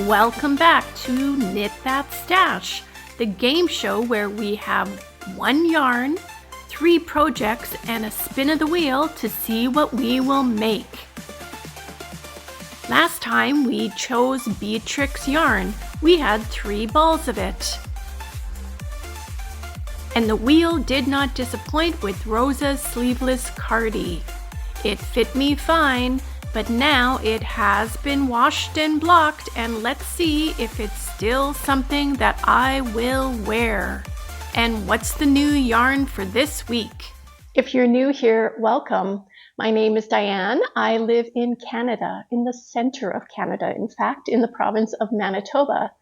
Welcome back to Knit That Stash, the game show where we have one yarn, 3 projects, and a spin of the wheel to see what we will make. Last time we chose Beatrix yarn. We had 3 balls of it. And the wheel did not disappoint with Rosa's Sleeveless Cardi. It fit me fine, but now it has been washed and blocked, and let's see if it's still something that I will wear. And what's the new yarn for this week? If you're new here, welcome. My name is Diane. I live in Canada, in the center of Canada, in fact, in the province of Manitoba,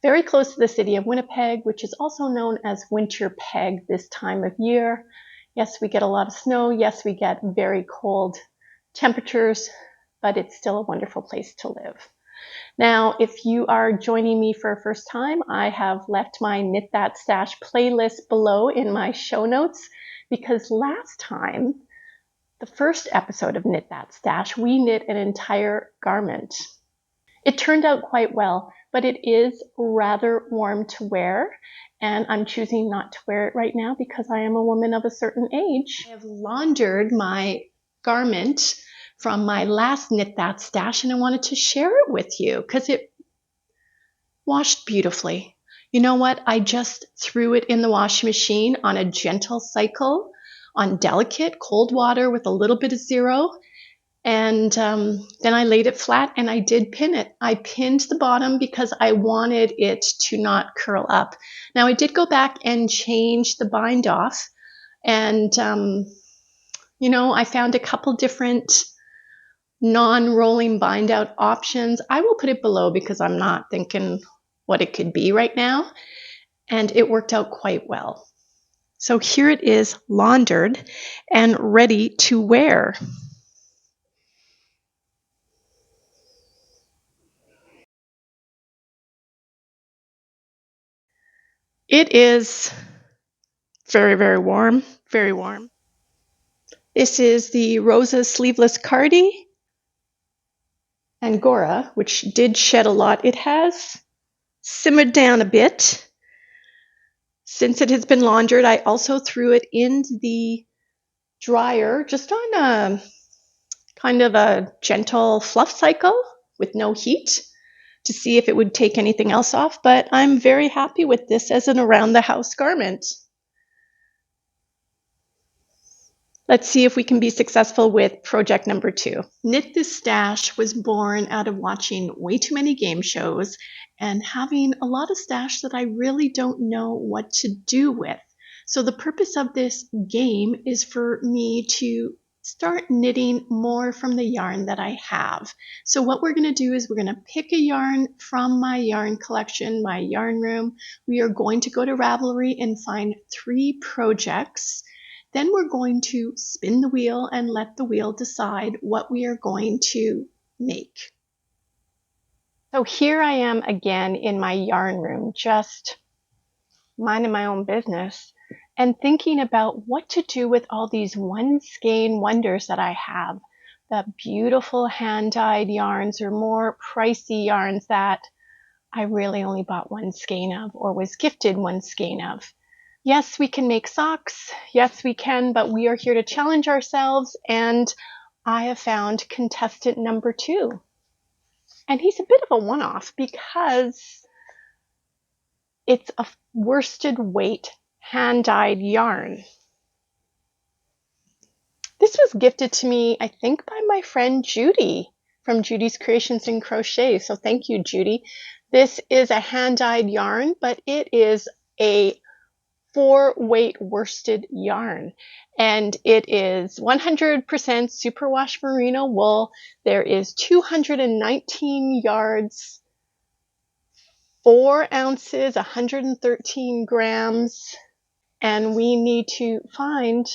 very close to the city of Winnipeg, which is also known as Winter Peg this time of year. Yes, we get a lot of snow. Yes, we get very cold temperatures, but it's still a wonderful place to live. Now, if you are joining me for a first time, I have left my Knit That Stash playlist below in my show notes, because last time, the first episode of Knit That Stash, we knit an entire garment. It turned out quite well, but it is rather warm to wear, and I'm choosing not to wear it right now because I am a woman of a certain age. I have laundered my garment from my last Knit That Stash, and I wanted to share it with you because it washed beautifully. You know what? I just threw it in the washing machine on a gentle cycle on delicate cold water with a little bit of zero. And then I laid it flat and I did pin it. I pinned the bottom because I wanted it to not curl up. Now I did go back and change the bind off, and you know, I found a couple different non-rolling bind out options. I will put it below because I'm not thinking what it could be right now, and it worked out quite well. So here it is, laundered and ready to wear. It is very, very warm, very warm. This is the Rosa Sleeveless Cardi Angora, which did shed a lot. It has simmered down a bit. Since it has been laundered, I also threw it in the dryer just on a kind of a gentle fluff cycle with no heat to see if it would take anything else off, but I'm very happy with this as an around-the-house garment. Let's see if we can be successful with project number 2. Knit This Stash was born out of watching way too many game shows and having a lot of stash that I really don't know what to do with. So the purpose of this game is for me to start knitting more from the yarn that I have. So what we're going to do is we're going to pick a yarn from my yarn collection, my yarn room. We are going to go to Ravelry and find 3 projects. Then we're going to spin the wheel and let the wheel decide what we are going to make. So here I am again in my yarn room, just minding my own business and thinking about what to do with all these one skein wonders that I have. The beautiful hand-dyed yarns or more pricey yarns that I really only bought 1 skein of or was gifted 1 skein of. Yes, we can make socks. Yes, we can, but we are here to challenge ourselves, and I have found contestant number 2. And he's a bit of a one-off because it's a worsted weight hand-dyed yarn. This was gifted to me, I think, by my friend Judy from Judy's Creations and Crochet. So thank you, Judy. This is a hand-dyed yarn, but it is a 4-weight worsted yarn, and it is 100% superwash merino wool. There is 219 yards, 4 ounces, 113 grams, and we need to find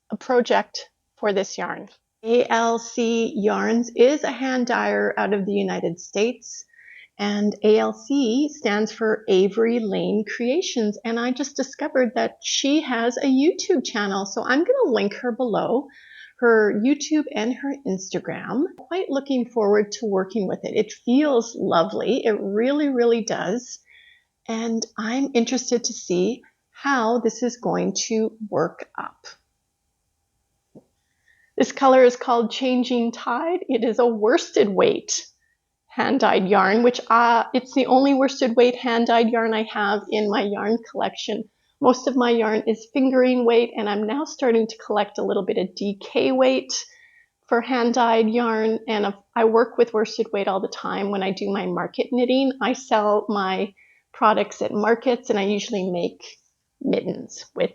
a project for this yarn. ALC Yarns is a hand dyer out of the United States, and ALC stands for Avery Lane Creations, and I just discovered that she has a YouTube channel, so I'm going to link her below. her YouTube and her Instagram. Quite looking forward to working with it. It feels lovely. It really, really does. And I'm interested to see how this is going to work up. This color is called Changing Tide. It is a worsted weight hand-dyed yarn, which it's the only worsted weight hand-dyed yarn I have in my yarn collection. Most of my yarn is fingering weight, and I'm now starting to collect a little bit of DK weight for hand-dyed yarn. And I work with worsted weight all the time when I do my market knitting. I sell my products at markets, and I usually make mittens with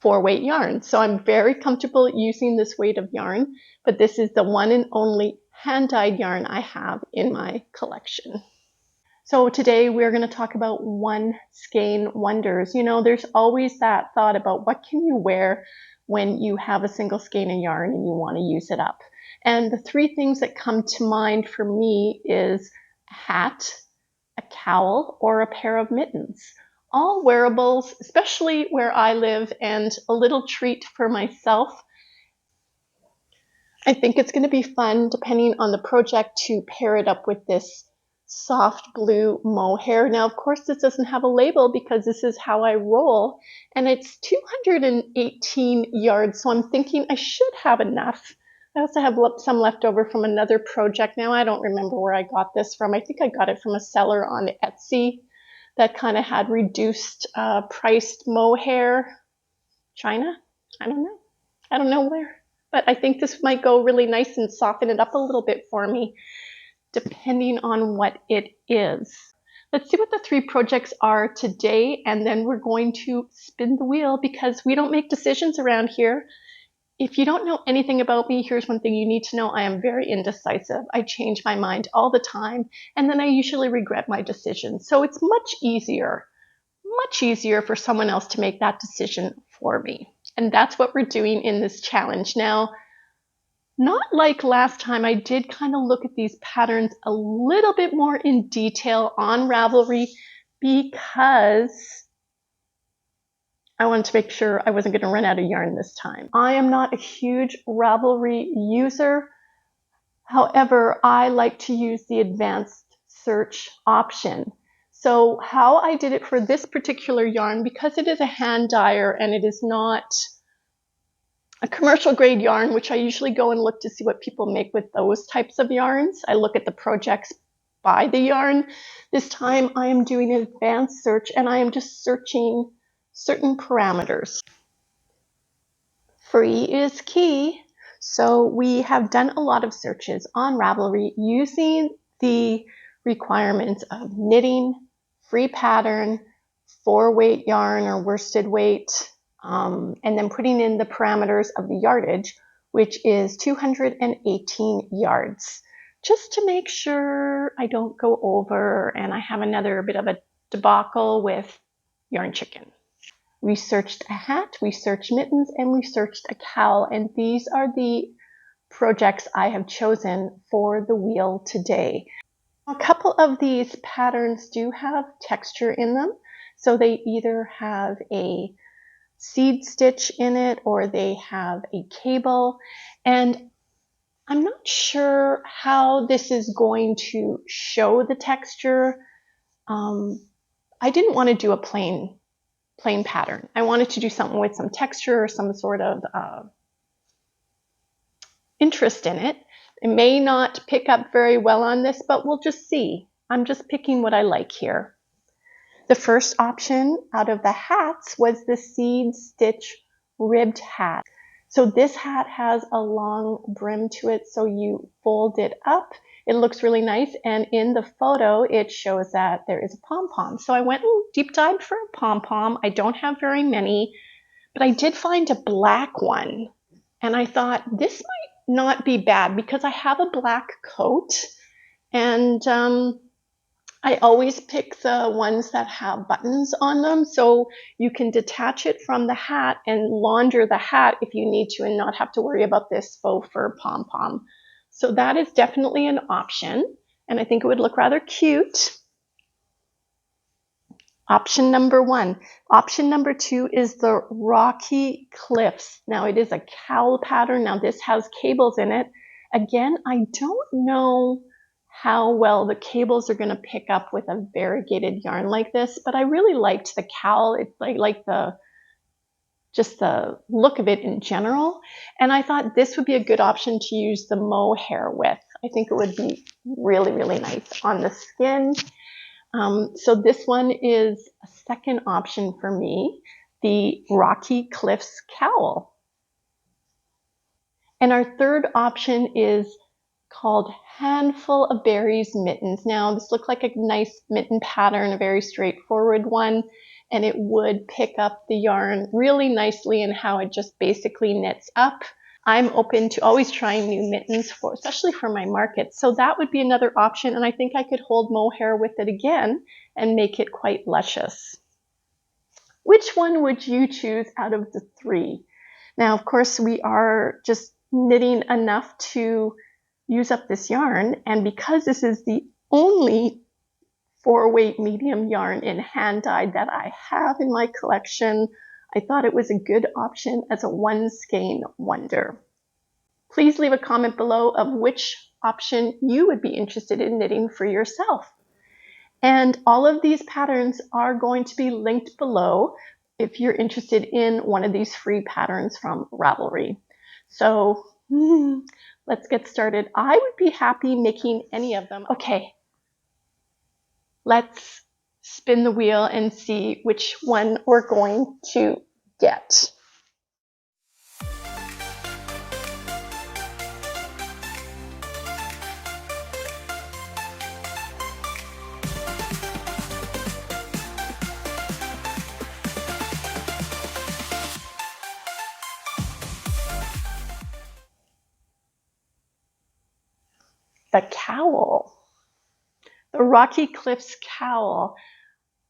4-weight yarn. So I'm very comfortable using this weight of yarn, but this is the one and only hand-dyed yarn I have in my collection. So today we're going to talk about one skein wonders. You know, there's always that thought about what can you wear when you have a single skein of yarn and you want to use it up. And the 3 things that come to mind for me is a hat, a cowl, or a pair of mittens. All wearables, especially where I live, and a little treat for myself. I think it's going to be fun, depending on the project, to pair it up with this soft blue mohair. Now, of course, this doesn't have a label because this is how I roll, and it's 218 yards, so I'm thinking I should have enough. I also have some left over from another project. Now, I don't remember where I got this from. I think I got it from a seller on Etsy that kind of had reduced priced mohair. China? I don't know where. But I think this might go really nice and soften it up a little bit for me, depending on what it is. Let's see what the 3 projects are today, and then we're going to spin the wheel because we don't make decisions around here. If you don't know anything about me, here's one thing you need to know. I am very indecisive. I change my mind all the time, and then I usually regret my decisions. So it's much easier for someone else to make that decision for me. And that's what we're doing in this challenge. Now, not like last time, I did kind of look at these patterns a little bit more in detail on Ravelry because I wanted to make sure I wasn't going to run out of yarn this time. I am not a huge Ravelry user. However, I like to use the advanced search option. So how I did it for this particular yarn, because it is a hand dyer and it is not a commercial grade yarn, which I usually go and look to see what people make with those types of yarns. I look at the projects by the yarn. This time I am doing an advanced search and I am just searching certain parameters. Free is key. So we have done a lot of searches on Ravelry using the requirements of knitting, free pattern, 4-weight yarn or worsted weight, and then putting in the parameters of the yardage, which is 218 yards, just to make sure I don't go over and I have another bit of a debacle with Yarn Chicken. We searched a hat, we searched mittens, and we searched a cowl, and these are the projects I have chosen for the wheel today. A couple of these patterns do have texture in them, so they either have a seed stitch in it or they have a cable, and I'm not sure how this is going to show the texture. I didn't want to do a plain pattern. I wanted to do something with some texture or some sort of interest in it. It may not pick up very well on this, but we'll just see. I'm just picking what I like here. The first option out of the hats was the seed stitch ribbed hat. So this hat has a long brim to it, so you fold it up. It looks really nice, and in the photo it shows that there is a pom-pom. So I went and deep dived for a pom-pom. I don't have very many, but I did find a black one, and I thought this might not be bad because I have a black coat, and I always pick the ones that have buttons on them, so you can detach it from the hat and launder the hat if you need to and not have to worry about this faux fur pom-pom. So that is definitely an option, and I think it would look rather cute. Option number 1. Option number 2 is the Rocky Cliffs. Now it is a cowl pattern. Now this has cables in it. Again, I don't know how well the cables are going to pick up with a variegated yarn like this, but I really liked the cowl. I like just the look of it in general. And I thought this would be a good option to use the mohair with. I think it would be really, really nice on the skin. So this one is a second option for me, the Rocky Cliffs cowl. And our third option is called Handful of Berries Mittens. Now this looked like a nice mitten pattern, a very straightforward one, and it would pick up the yarn really nicely in how it just basically knits up. I'm open to always trying new mittens, especially for my market. So that would be another option, and I think I could hold mohair with it again and make it quite luscious. Which one would you choose out of the 3? Now, of course, we are just knitting enough to use up this yarn, and because this is the only 4-weight medium yarn in hand dyed that I have in my collection, I thought it was a good option as a one skein wonder. Please leave a comment below of which option you would be interested in knitting for yourself. And all of these patterns are going to be linked below if you're interested in one of these free patterns from Ravelry. So let's get started. I would be happy making any of them. Okay, let's spin the wheel and see which one we're going to get. The cowl, the Rocky Cliffs cowl.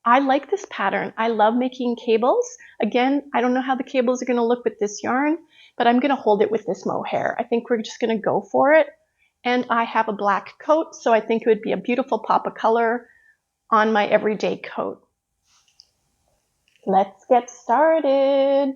I like this pattern. I love making cables. Again, I don't know how the cables are going to look with this yarn, but I'm going to hold it with this mohair. I think we're just going to go for it. And I have a black coat, so I think it would be a beautiful pop of color on my everyday coat. Let's get started.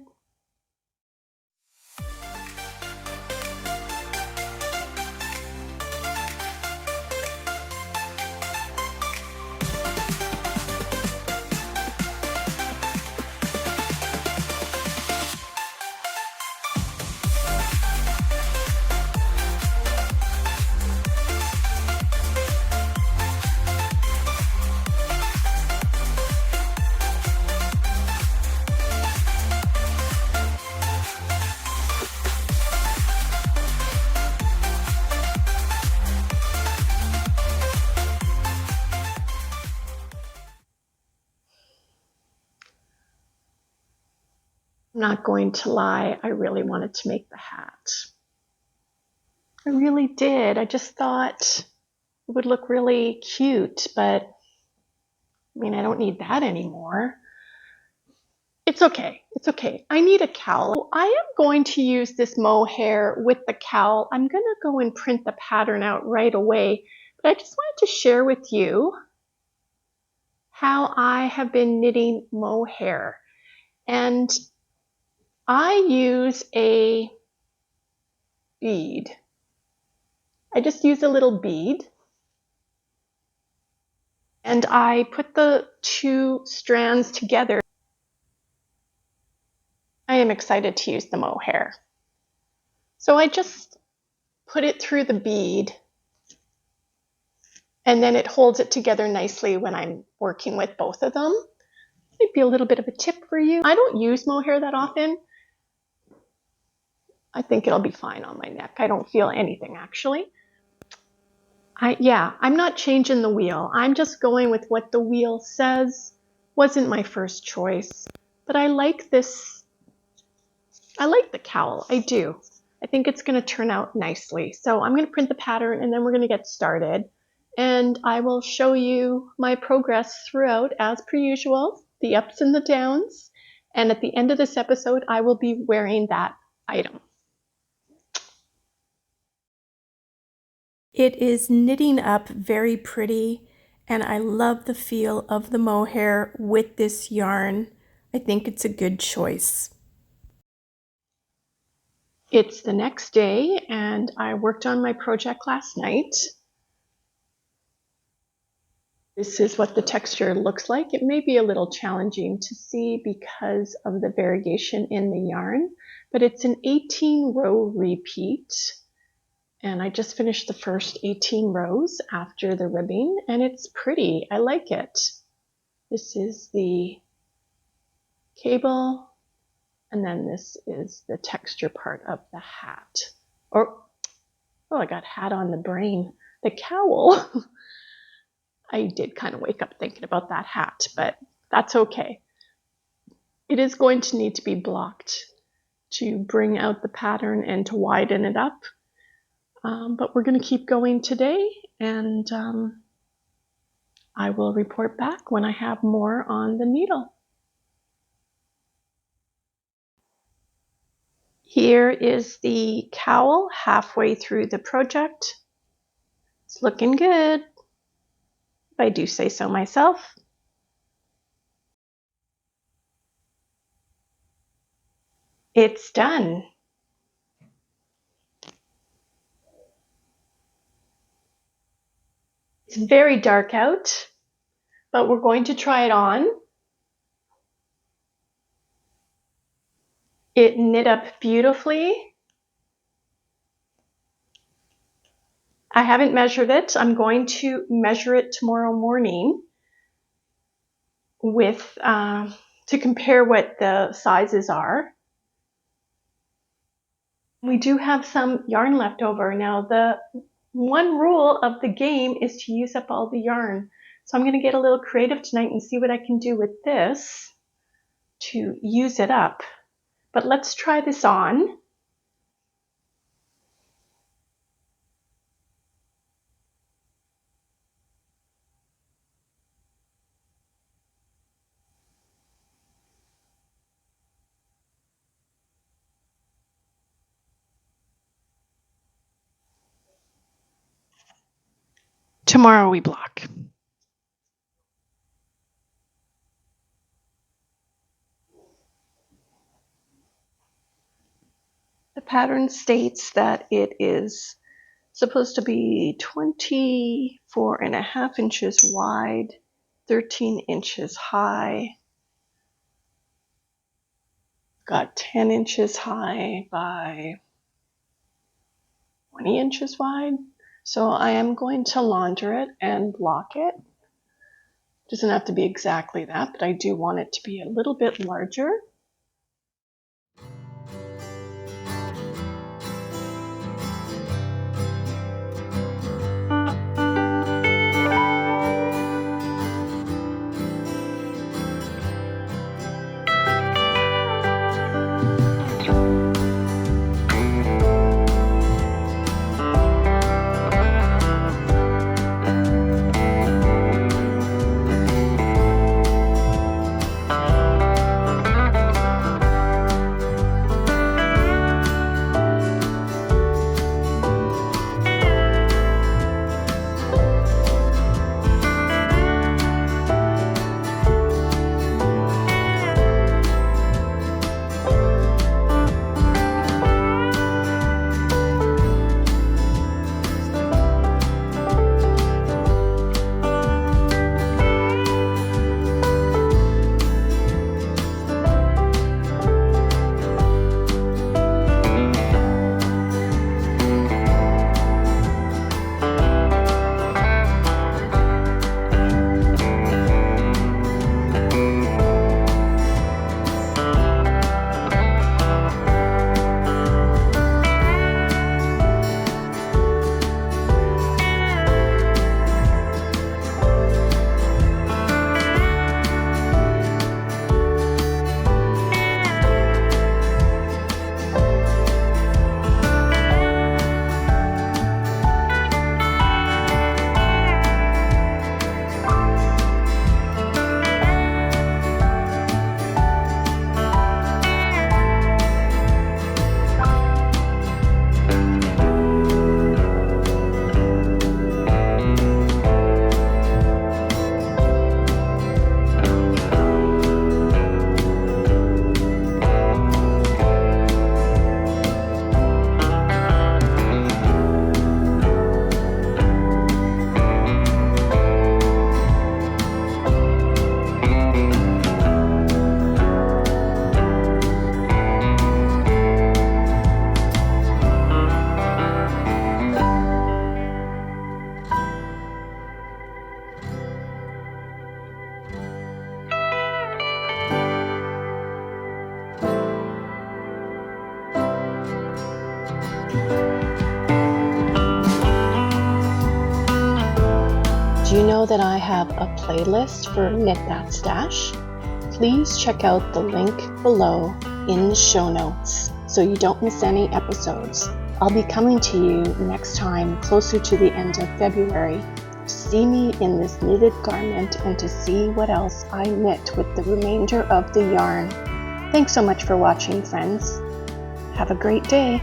I'm not going to lie, I really wanted to make the hat. I really did. I just thought it would look really cute, but I mean, I don't need that anymore. It's okay. It's okay. I need a cowl. I am going to use this mohair with the cowl. I'm going to go and print the pattern out right away, but I just wanted to share with you how I have been knitting mohair. And I use a bead. I just use a little bead. And I put the 2 strands together. I am excited to use the mohair. So I just put it through the bead, and then it holds it together nicely when I'm working with both of them. Might be a little bit of a tip for you. I don't use mohair that often. I think it'll be fine on my neck. I don't feel anything actually. I'm not changing the wheel. I'm just going with what the wheel says. Wasn't my first choice, but I like this. I like the cowl. I do. I think it's going to turn out nicely. So I'm going to print the pattern and then we're going to get started. And I will show you my progress throughout as per usual, the ups and the downs. And at the end of this episode, I will be wearing that item. It is knitting up very pretty, and I love the feel of the mohair with this yarn. I think it's a good choice. It's the next day and I worked on my project last night. This is what the texture looks like. It may be a little challenging to see because of the variation in the yarn, but it's an 18-row repeat. And I just finished the first 18 rows after the ribbing, and it's pretty. I like it. This is the cable, and then this is the texture part of the hat. Oh, I got hat on the brain. The cowl. I did kind of wake up thinking about that hat, but that's okay. It is going to need to be blocked to bring out the pattern and to widen it up. But we're going to keep going today, and I will report back when I have more on the needle. Here is the cowl halfway through the project. It's looking good, if I do say so myself. It's done. It's very dark out, but we're going to try it on. It knit up beautifully. I haven't measured it. I'm going to measure it tomorrow morning with to compare what the sizes are. We do have some yarn left over. Now, the one rule of the game is to use up all the yarn. So I'm going to get a little creative tonight and see what I can do with this to use it up. But let's try this on. Tomorrow we block. The pattern states that it is supposed to be 24.5 inches wide, 13 inches high. Got 10 inches high by 20 inches wide. So I am going to launder it and block it. Doesn't have to be exactly that, but I do want it to be a little bit larger. know that I have a playlist for Knit That Stash. Please check out the link below in the show notes so you don't miss any episodes. I'll be coming to you next time closer to the end of February to see me in this knitted garment and to see what else I knit with the remainder of the yarn. Thanks so much for watching, friends. Have a great day.